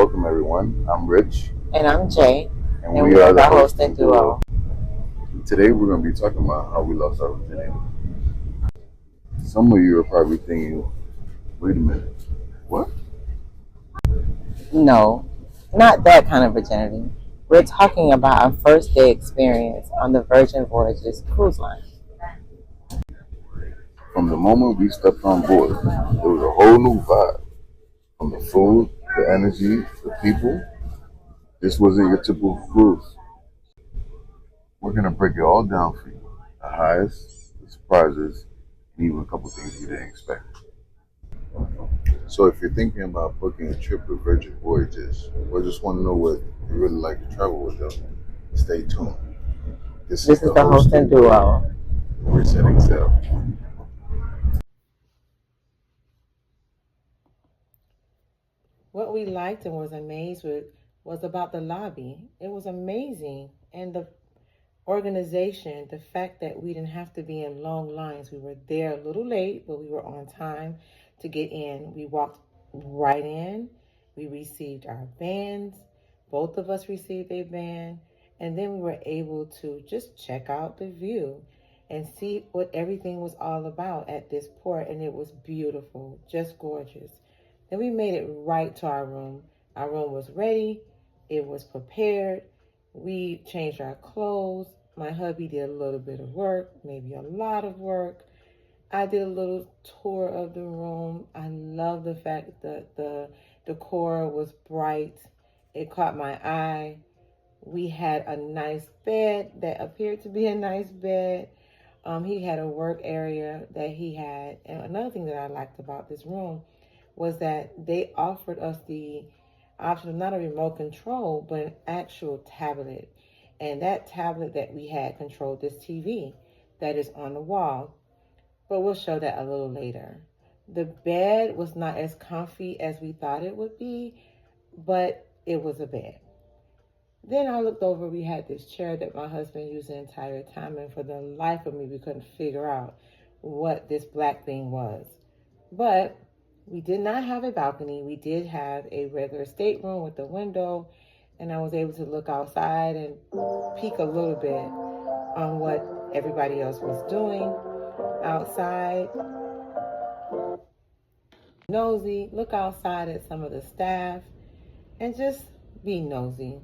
Welcome everyone. I'm Rich. And I'm Jay. And we are the hosting duo. Today we're going to be talking about how we lost our virginity. Some of you are probably thinking, wait a minute, what? No, not that kind of virginity. We're talking about our first day experience on the Virgin Voyages cruise line. From the moment we stepped on board, it was a whole new vibe. From the food, the energy, the people. This wasn't your typical cruise. We're going to break it all down for you. The highs, the surprises, and even a couple things you didn't expect. So if you're thinking about booking a trip with Virgin Voyages, or just want to know what you really like to travel with them, stay tuned. This is the hosting duo. We're setting sail. What we liked and was amazed with was about the lobby. It was amazing. And the organization, the fact that we didn't have to be in long lines. We were there a little late, but we were on time to get in. We walked right in. We received our bands. Both of us received a band. And then we were able to just check out the view and see what everything was all about at this port. And it was beautiful, just gorgeous. Then we made it right to our room. Our room was ready. It was prepared. We changed our clothes. My hubby did a little bit of work, maybe a lot of work. I did a little tour of the room. I love the fact that the decor was bright. It caught my eye. We had a nice bed that appeared to be a nice bed. He had a work area that he had. And another thing that I liked about this room was that they offered us the option of not a remote control, but an actual tablet. And that tablet that we had controlled this TV that is on the wall. But we'll show that a little later. The bed was not as comfy as we thought it would be, but it was a bed. Then I looked over, we had this chair that my husband used the entire time, and for the life of me, we couldn't figure out what this black thing was. But we did not have a balcony. We did have a regular stateroom with a window, and I was able to look outside and peek a little bit on what everybody else was doing outside. Nosy, look outside at some of the staff, and just be nosy.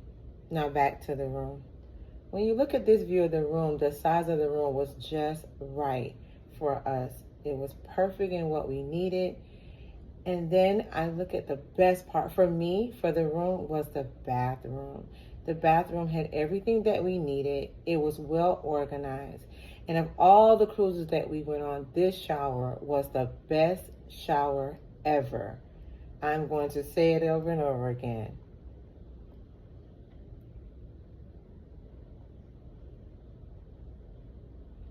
Now back to the room. When you look at this view of the room, the size of the room was just right for us. It was perfect in what we needed. And then I look at the best part for me, for the room, was the bathroom. The bathroom had everything that we needed. It was well organized. And of all the cruises that we went on, this shower was the best shower ever. I'm going to say it over and over again.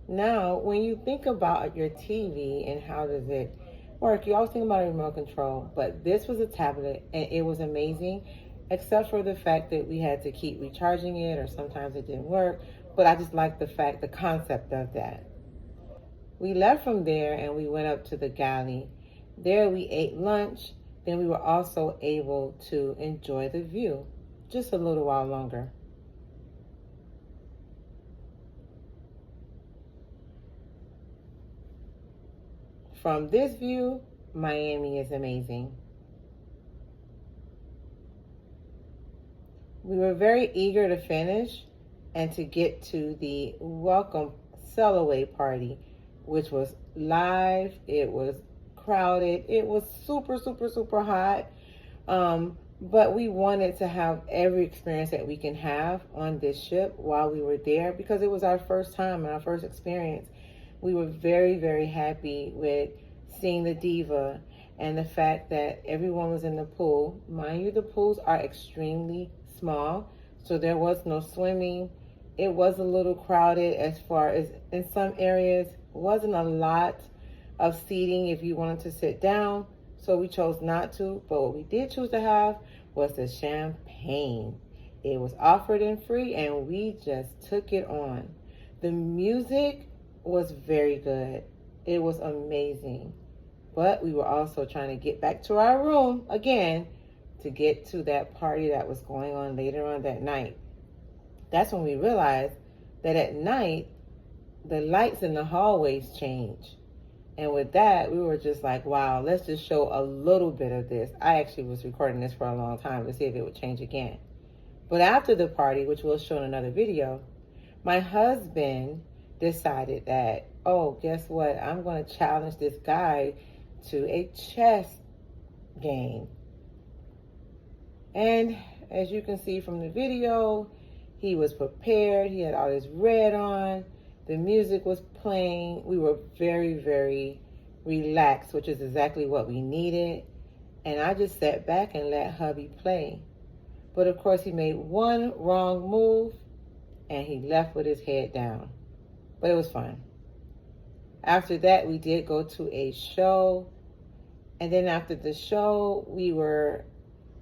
Now, when you think about your TV and how does it work, you always think about a remote control, but this was a tablet and it was amazing, except for the fact that we had to keep recharging it or sometimes it didn't work. But I just like the concept of that. We left from there and we went up to the galley. There we ate lunch. Then we were also able to enjoy the view just a little while longer. From this view, Miami is amazing. We were very eager to finish and to get to the welcome sail away party, which was live. It was crowded. It was super, super, super hot. But we wanted to have every experience that we can have on this ship while we were there because it was our first time and our first experience. We were very, very happy with seeing the Diva and the fact that everyone was in the pool. Mind you, the pools are extremely small, so there was no swimming. It was a little crowded as far as in some areas. Wasn't a lot of seating if you wanted to sit down, so we chose not to. But what we did choose to have was the champagne. It was offered and free, and we just took it on. The music was very good. It was amazing. But we were also trying to get back to our room again to get to that party that was going on later on that night. That's when we realized that at night, the lights in the hallways change. And with that, we were just like, wow, let's just show a little bit of this. I actually was recording this for a long time to see if it would change again. But after the party, which we'll show in another video, my husband decided that, oh, guess what? I'm going to challenge this guy to a chess game. And as you can see from the video, he was prepared. He had all his red on. The music was playing. We were very, very relaxed, which is exactly what we needed. And I just sat back and let hubby play. But of course, he made one wrong move and he left with his head down. But it was fun. After that, we did go to a show. And then after the show, we were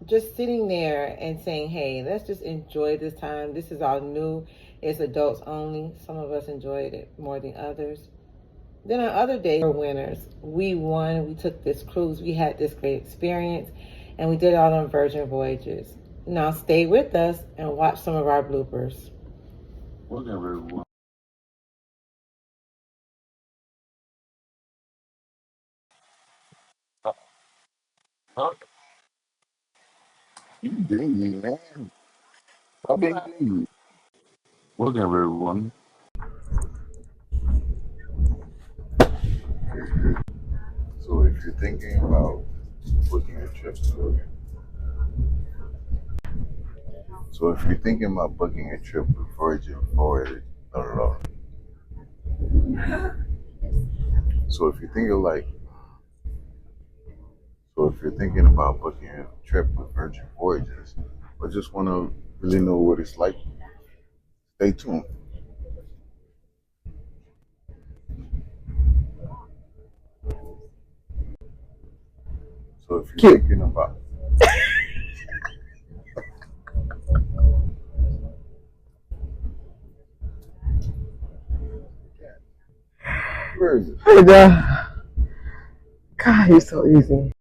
just sitting there and saying, hey, let's just enjoy this time. This is all new. It's adults only. Some of us enjoyed it more than others. Then on other days, we were winners. We won. We took this cruise. We had this great experience. And we did it all on Virgin Voyages. Now stay with us and watch some of our bloopers. Whatever. Huh? You dingy, man. Stop being dingy. Welcome, everyone. So if you're thinking about booking a trip to So if you're thinking about booking a trip with Virgin Voyages, no. So if you're thinking like, so if you're thinking about booking a trip with Virgin Voyages, or just want to really know what it's like, stay tuned. So if you're thinking about, where is it? God, he's so easy.